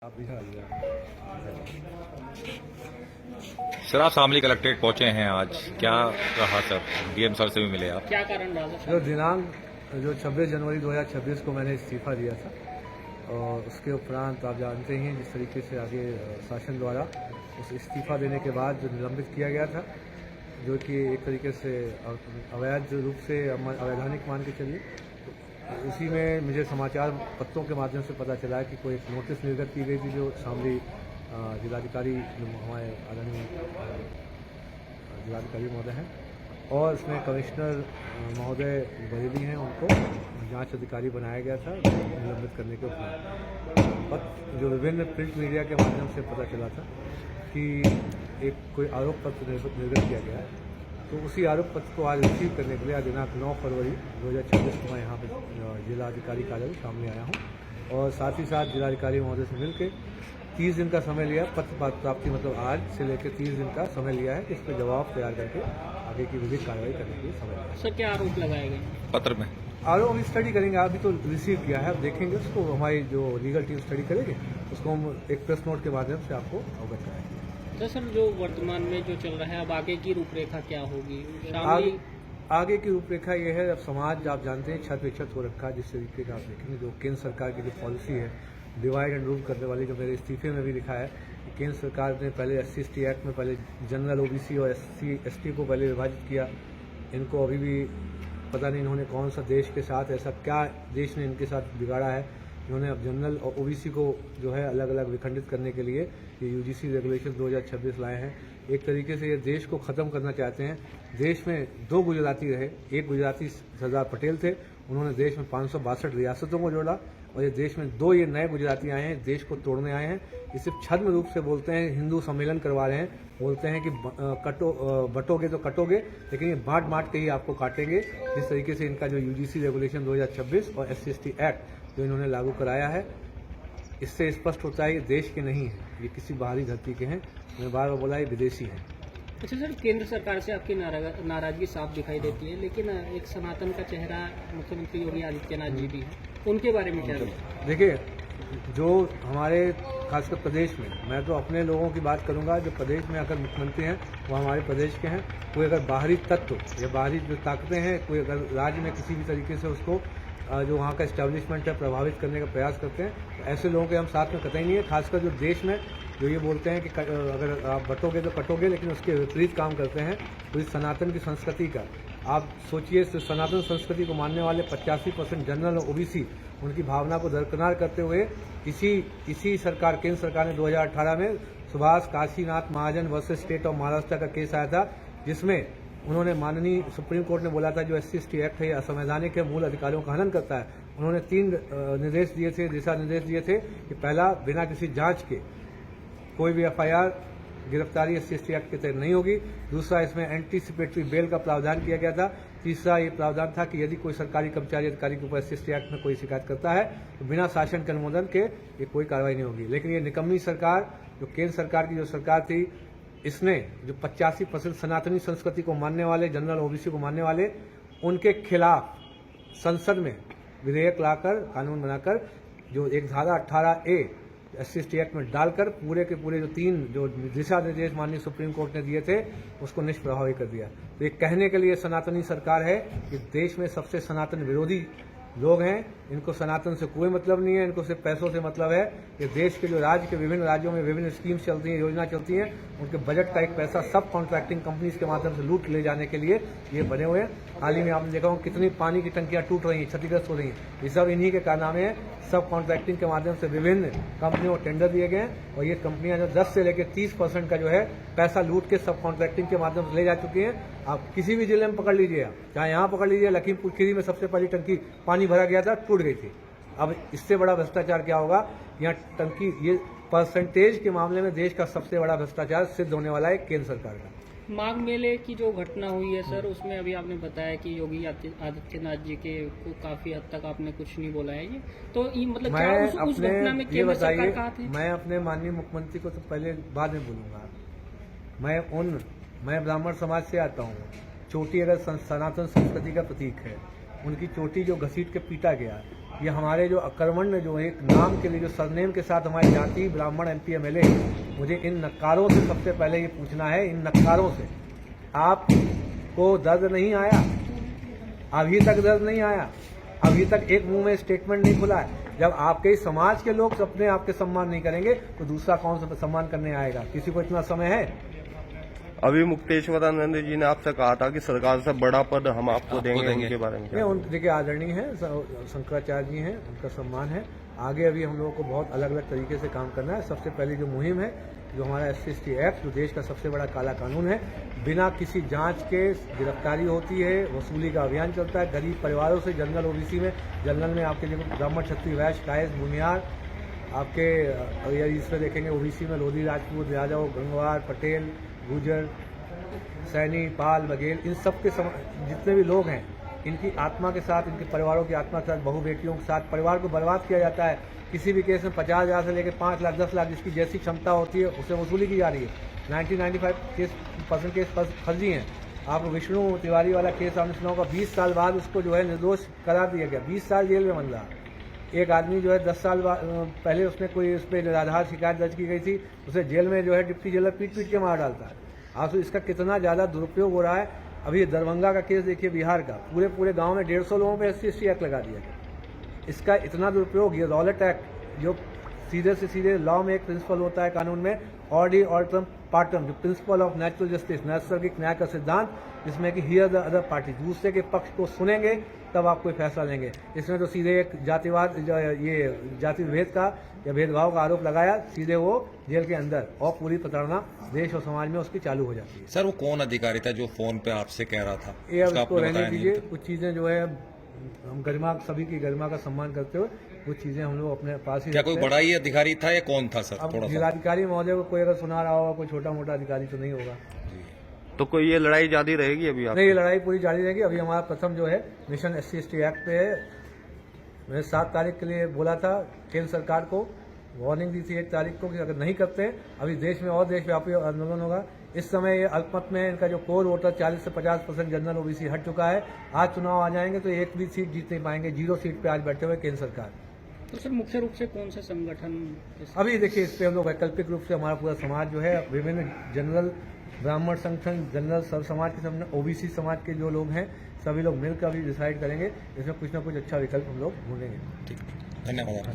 आप भी आइए। सर आप शामली कलेक्ट्रेट पहुंचे हैं आज, क्या रहा सर? डीएम सर से भी मिले आप? क्या कारण रहा सर? जो दिनांक 26 जनवरी 2026 को मैंने इस्तीफा दिया था और उसके उपरांत आप जानते हैं जिस तरीके से आगे शासन द्वारा उस इस्तीफा देने के बाद जो निलंबित किया गया था, जो कि एक तरीके से अवैध रूप से अवैधानिक मान के चलिए, तो उसी में मुझे समाचार पत्रों के माध्यम से पता चला कि कोई एक नोटिस निर्गत की गई थी जो शामली जिलाधिकारी जो हमारे आदरणीय जिलाधिकारी महोदय हैं और इसमें कमिश्नर महोदय बरेली हैं, उनको जांच अधिकारी बनाया गया था निलंबित करने के उपरांत। पर जो विभिन्न प्रिंट मीडिया के माध्यम से पता चला था कि एक कोई आरोप पत्र निर्गत किया गया है, तो उसी आरोप पत्र को आज रिसीव करने के लिए आज दिनांक 9 फरवरी 2026 को मैं यहाँ पर जिलाधिकारी कार्यालय सामने आया हूँ और साथ ही साथ जिलाधिकारी महोदय से मिलकर 30 दिन का समय लिया, पत्र प्राप्ति मतलब आज से लेकर 30 दिन का समय लिया है कि इस पर जवाब तैयार करके आगे की विधिक कार्रवाई करने के लिए समय लिया। सर क्या आरोप लगाए गए पत्र में? आरोप अभी स्टडी करेंगे, अभी तो रिसीव किया है, अब देखेंगे उसको, हमारी जो लीगल टीम स्टडी करेगी उसको हम एक प्रेस नोट के माध्यम से आपको अवगत कराएंगे। तो सर जो वर्तमान में जो चल रहा है, अब आगे की रूपरेखा क्या होगी? शामली आगे की रूपरेखा ये है, अब समाज आप जानते हैं छत विक्षत हो रखा है, जिस तरीके का आप देखेंगे जो केंद्र सरकार की जो पॉलिसी है डिवाइड एंड रूल करने वाली, जो मेरे इस्तीफे में भी लिखा है कि केंद्र सरकार ने पहले SC/ST एक्ट में पहले जनरल OBC और SC/ST को पहले विभाजित किया। इनको अभी भी पता नहीं इन्होंने कौन सा देश के साथ ऐसा क्या देश ने इनके साथ बिगाड़ा है, इन्होंने अब जनरल और OBC को जो है अलग अलग विखंडित करने के लिए ये UGC रेगुलेशन 2026 लाए हैं। एक तरीके से ये देश को ख़त्म करना चाहते हैं। देश में 2 गुजराती रहे, एक गुजराती सरदार पटेल थे, उन्होंने देश में 562 रियासतों को जोड़ा और ये देश में 2 ये नए गुजराती आए हैं, देश को तोड़ने आए हैं। ये सिर्फ छद्म रूप से बोलते हैं, हिंदू सम्मेलन करवा रहे हैं, बोलते हैं कि बटोगे तो कटोगे, लेकिन ये बांट बांट के ही आपको काटेंगे। जिस तरीके से इनका जो UGC रेगुलेशन 2026 और SC/ST एक्ट जो इन्होंने लागू कराया है, इससे स्पष्ट होता है ये देश के नहीं है, ये किसी बाहरी धरती के हैं। मैं बार बार बोला ये विदेशी हैं। अच्छा सर, केंद्र सरकार से आपकी नाराजगी साफ दिखाई देती है, लेकिन एक सनातन का चेहरा मुख्यमंत्री योगी आदित्यनाथ जी भी है, उनके बारे में क्या? देखिए, जो हमारे खासकर प्रदेश में, मैं तो अपने लोगों की बात करूंगा, जो प्रदेश में अगर मुख्यमंत्री हैं वो हमारे प्रदेश के हैं। कोई अगर बाहरी तत्व या बाहरी जो ताकतें हैं, कोई अगर राज्य में किसी भी तरीके से उसको जो वहाँ का एस्टेब्लिशमेंट है प्रभावित करने का प्रयास करते हैं, तो ऐसे लोगों के हम साथ में कतई नहीं है। खासकर जो देश में जो ये बोलते हैं कि अगर आप बटोगे तो कटोगे, लेकिन उसके विपरीत काम करते हैं। तो इस सनातन की संस्कृति का आप सोचिए, सनातन संस्कृति को मानने वाले 85% जनरल और OBC उनकी भावना को दरकिनार करते हुए इसी सरकार, केंद्र सरकार ने 2018 में सुभाष काशीनाथ महाजन वर्सेस स्टेट ऑफ महाराष्ट्र का केस आया था, जिसमें उन्होंने माननीय सुप्रीम कोर्ट ने बोला था जो SC/ST एक्ट है असंवैधानिक है, मूल अधिकारों का हनन करता है। उन्होंने 3 निर्देश दिए थे, दिशा निर्देश दिए थे कि पहला, बिना किसी जांच के कोई भी FIR गिरफ्तारी SC/ST एक्ट के तहत नहीं होगी। दूसरा, इसमें एंटीसिपेटरी बेल का प्रावधान किया गया था। तीसरा ये प्रावधान था कि यदि कोई सरकारी कर्मचारी अधिकारी के ऊपर SC/ST एक्ट में कोई शिकायत करता है तो बिना शासन के अनुमोदन के ये कोई कार्रवाई नहीं होगी। लेकिन ये निकम्मी सरकार, जो केंद्र सरकार की जो सरकार थी, इसने जो 85% सनातनी संस्कृति को मानने वाले, जनरल OBC को मानने वाले, उनके खिलाफ संसद में विधेयक लाकर, कानून बनाकर, जो एक धारा 18A SC/ST एक्ट में डालकर पूरे के पूरे जो 3 जो दिशा निर्देश माननीय सुप्रीम कोर्ट ने दिए थे उसको निष्प्रभावी कर दिया। तो ये कहने के लिए सनातनी सरकार है कि देश में सबसे सनातन विरोधी लोग हैं, इनको सनातन से कोई मतलब नहीं है, इनको सिर्फ पैसों से मतलब है। कि देश के जो राज्य के विभिन्न राज्यों में विभिन्न स्कीम्स चलती हैं, योजना चलती हैं, उनके बजट का एक पैसा सब कॉन्ट्रैक्टिंग कंपनीज के माध्यम से लूट ले जाने के लिए ये बने हुए हैं। हाल ही में आपने देखा होगा कितनी पानी की टंकियां टूट रही हैं, क्षतिग्रस्त हो रही हैं, ये सब इन्हीं के कारनामे हैं। सब कॉन्ट्रैक्टिंग के माध्यम से विभिन्न कंपनियों को टेंडर दिए गए हैं और ये कंपनियां जो 10 से लेकर 30% का जो है पैसा लूट के सब कॉन्ट्रैक्टिंग के माध्यम से ले जा चुकी हैं। आप किसी भी जिले में पकड़ लीजिए, चाहे यहाँ पकड़ लीजिए, लखीमपुर खीरी में सबसे पहली टंकी पानी भरा गया था, टूट गई थी। अब इससे बड़ा भ्रष्टाचार क्या होगा? यहाँ टंकी, ये परसेंटेज के मामले में देश का सबसे बड़ा भ्रष्टाचार सिद्ध होने वाला है केंद्र सरकार का। माघ मेले की जो घटना हुई है सर, उसमें अभी आपने बताया कि योगी आदित्यनाथ जी के को काफी हद तक आपने कुछ नहीं बोला है, ये तो मतलब क्या उस घटना में केंद्र सरकार कहाँ थी? मैं अपने माननीय मुख्यमंत्री को तो पहले बाद में बोलूंगा। मैं ब्राह्मण समाज से आता हूँ। चोटी अगर सनातन संस्कृति का प्रतीक है, उनकी चोटी जो घसीट के पीटा गया, ये हमारे जो अकर्मण्य जो एक नाम के लिए जो सरनेम के साथ हमारी जाति ब्राह्मण MP MLA, मुझे इन नक्कारों से सबसे पहले ये पूछना है, इन नक्कारों से आपको दर्द नहीं आया? अभी तक दर्द नहीं आया? अभी तक एक मुंह में स्टेटमेंट नहीं खुला है? जब आपके ही समाज के लोग अपने आपके सम्मान नहीं करेंगे तो दूसरा कौन सा सम्मान करने आएगा? किसी को इतना समय है? अभी मुक्तेश्वरानंद जी ने आपसे कहा था कि सरकार से बड़ा पद हम आपको देंगे, उनके बारे में क्या? देखिए आदरणीय है, शंकराचार्य जी हैं, उनका सम्मान है। आगे अभी हम लोगों को बहुत अलग अलग तरीके से काम करना है। सबसे पहले जो मुहिम है, जो हमारा SC/ST एक्ट, जो देश का सबसे बड़ा काला कानून है, बिना किसी जांच के गिरफ्तारी होती है, वसूली का अभियान चलता है। गरीब परिवारों से जनरल OBC में, जनरल में आपके जो ब्राह्मण क्षत्रिय वैश्य कायस्थ भूमिहार, आपके इसमें देखेंगे OBC में लोधी राजपूत यादव गंगवार पटेल गुजर सैनी पाल बघेल, इन सब के जितने भी लोग हैं, इनकी आत्मा के साथ, इनके परिवारों की आत्मा के साथ, बहू बेटियों के साथ परिवार को बर्बाद किया जाता है। किसी भी केस में 50,000 से लेकर 5 लाख 10 लाख जिसकी जैसी क्षमता होती है उससे वसूली की जा रही है। 95% केस फर्जी हैं। आप विष्णु तिवारी वाला केस आपने सुना होगा, 20 साल बाद उसको जो है निर्दोष करार दिया गया, 20 साल जेल में बन रहा। एक आदमी जो है 10 साल पहले उसने कोई उस पर निराधार शिकायत दर्ज की गई थी, उसे जेल में जो है डिप्टी जेलर पीट के मार डालता है। आज तो इसका कितना ज़्यादा दुरुपयोग हो रहा है। अभी दरभंगा का केस देखिए, बिहार का, पूरे गांव में 150 लोगों पे SC/ST एक्ट लगा दिया गया। इसका इतना दुरुपयोग, ये रॉलेट एक्ट जो सीधे से सीधे लॉ में एक प्रिंसिपल होता है कानून में, ऑर्डी ऑर्टम पार्टम, जो प्रिंसिपल ऑफ नेचुरल जस्टिस, नैसर्गिक न्याय का सिद्धांत, जिसमें कि हियर द अदर पार्टी, दूसरे के पक्ष को सुनेंगे तब आप कोई फैसला लेंगे। इसमें तो सीधे एक जातिवाद, ये जाति भेद का या भेदभाव का आरोप लगाया, सीधे वो जेल के अंदर, और पूरी प्रताड़ना देश और समाज में उसकी चालू हो जाती है। सर वो कौन अधिकारी था जो फोन पे आपसे कह रहा था? ये अब उसको रहने दीजिए। कुछ चीजें जो है हम गरिमा, सभी की गरिमा का सम्मान करते हुए कुछ चीजें हम लोग अपने पास ही। क्या कोई बड़ा ही अधिकारी था या कौन था सर? अब जिलाधिकारी महोदय को कोई अगर सुना रहा होगा, कोई छोटा मोटा अधिकारी तो नहीं होगा। तो कोई ये लड़ाई जारी रहेगी अभी? नहीं, ये लड़ाई पूरी जारी रहेगी। अभी हमारा प्रथम जो है मिशन SC/ST एक्ट पे है। मैंने 7 तारीख के लिए बोला था, केंद्र सरकार को वार्निंग दी थी 1 तारीख को कि अगर नहीं करते अभी देश में और देशव्यापी आंदोलन होगा। इस समय ये अल्पमत में इनका जो कोर वोटर 40 से 50% जनरल OBC हट चुका है। आज चुनाव आ जाएंगे तो एक भी सीट जीत नहीं पाएंगे। 0 सीट पे आज बैठे हुए केंद्र सरकार। तो सर मुख्य रूप से कौन से संगठन? अभी देखिए, इस पे हम लोग वैकल्पिक रूप से हमारा पूरा समाज जो है, विभिन्न जनरल ब्राह्मण संगठन, जनरल सर्व समाज के संगठन, OBC समाज के जो लोग हैं, सभी लोग मिलकर अभी डिसाइड करेंगे। इसमें कुछ ना कुछ अच्छा विकल्प हम लोग ढूंढेंगे। ठीक, धन्यवाद आपका।